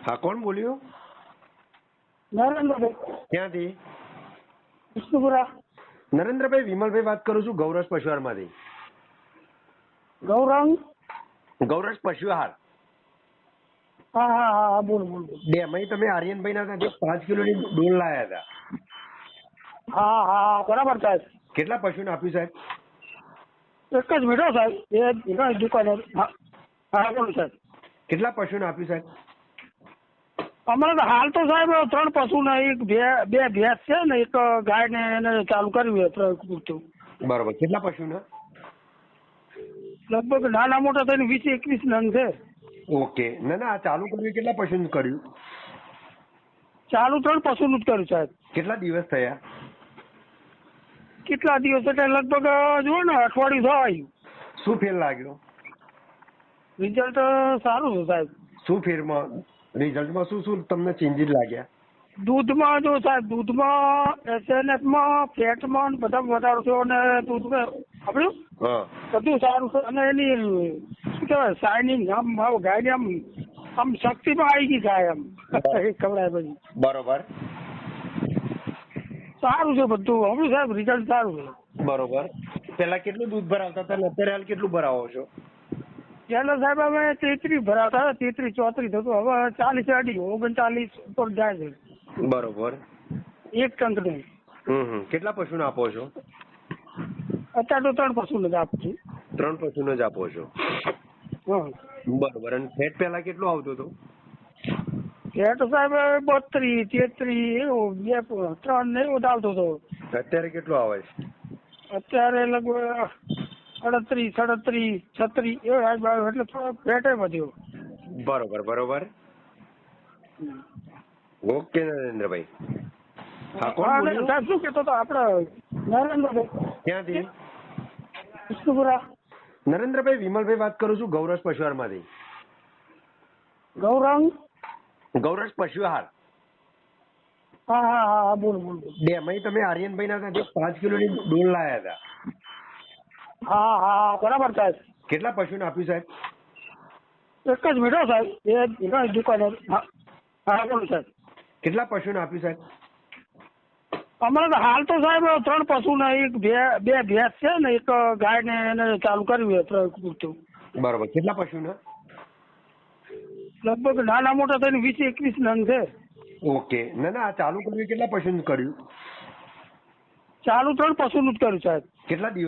હા, કોણ બોલ્યું? નરેન્દ્રભાઈ ક્યાંથી? વિષ્ણુપુરા. નરેન્દ્રભાઈ, વિમલભાઈ વાત કરું છું ગૌરવ પશુઆહારમાંથી. ગૌરંગ. ગૌરવ પશુઆહાર હા હા હા હા, બોલો બોલો. ડેમમાં તમે આર્યનભાઈ ના ત્યાંથી 5 કિલોની ડોલ લાયા હતા. હા હા બરાબર સાહેબ. કેટલા પશુને આપ્યું સાહેબ? એક જ મિનિટ સાહેબ, એ દુકાન. હા હા બોલો સાહેબ. કેટલા પશુને આપ્યું સાહેબ? અમારે તો હાલ તો સાહેબ 3 પશુ ને એક બે ભેંસ છે ને એક ગાય ને એને ચાલુ કર્યું છે પૂરતું. બરોબર. કેટલા પશુને? લગભગ નાના મોટા થઈને 20-21 નંગ છે. ઓકે. ના ના, આ ચાલુ કર્યું કેટલા પશુનું કર્યું? ચાલુ 3 પશુનું જ કર્યું સાહેબ. કેટલા દિવસ થયા? કેટલા દિવસ એટલે લગભગ જુઓ ને અઠવાડિયું થવાયું. શું ફેર લાગ્યો? રિઝલ્ટ સારું છે સાહેબ. શું ફેરમાં રિઝલ્ટમાં શું તમને ચેન્જીસ લાગ્યા? દૂધમાં જો સાહેબ, દૂધમાં SNS માં ફેટમાં બધા વધારો થયો અને દૂધમાં આપણું હા. બધું સારું છે અને એની શું કહેવાય શાઇનિંગ આમ ગાયને આમ શક્તિમાં આવી ગઈ ગાય આમ ખવડાય પછી. બરોબર. સારું છે બધું આપણું સાહેબ, રિઝલ્ટ સારું છે. બરોબર. પેલા કેટલું દૂધ ભરાવતા હતા અને અત્યારે હાલ કેટલું ભરાવો છો? પહેલા સાહેબ અમે 33 ભરાવતા હતા, 33-34 થતું, હવે 40 અડી 39 ઉપર જાય છે. બરોબર. એક ટંકનું. કેટલા પશુને આપો છો? અત્યારે તો 3 પશુને જ આપું છું. 3 પશુને જ આપો છો. હા. બરોબર. અને ફેટ પેલા કેટલું આવતું હતું? ફેટ સાહેબ 32, 33 એવું 3 ને એવું આવતો હતો. અત્યારે કેટલું આવે છે? અત્યારે લગભગ 38, 36 એવું આવ્યું એટલે થોડો ફેટ વધ્યો. બરોબર બરોબર. ઓકે નરેન્દ્રભાઈ. હા, કોણ બોલ્યું? સાહેબ શું કહેતો હતો આપણે નરેન્દ્રભાઈ? ક્યાંથી? વિષ્ણુપુરા. નરેન્દ્રભાઈ, વિમલભાઈ વાત કરું છું ગૌરવ પશુઆહારમાંથી. ગૌરંગ. ગૌરવ પશુઆહાર. હા હા હા હા, બોલો બોલો. ડેમમાં તમે આર્યનભાઈ ના ત્યાંથી 5 કિલોની ડોલ લાયા હતા. હા હા બરાબર સાહેબ. કેટલા પશુને આપ્યું સાહેબ? એક જ મિનિટ સાહેબ, એ દુકાન. હા હા બોલો સાહેબ. કેટલા પશુને આપ્યું સાહેબ? અમારે તો હાલ તો સાહેબ 3 પશુ ને એક બે ભેંસ છે ને એક ગાય ને એને ચાલુ કર્યું છે પૂરતું. બરોબર. કેટલા પશુને? લગભગ નાના મોટા થઈને 20-21 નંગ છે. ઓકે. ના ના, આ ચાલુ કર્યું કેટલા પશુનું કર્યું? ચાલુ 3 પશુનું જ કર્યું સાહેબ. કેટલા દિવસ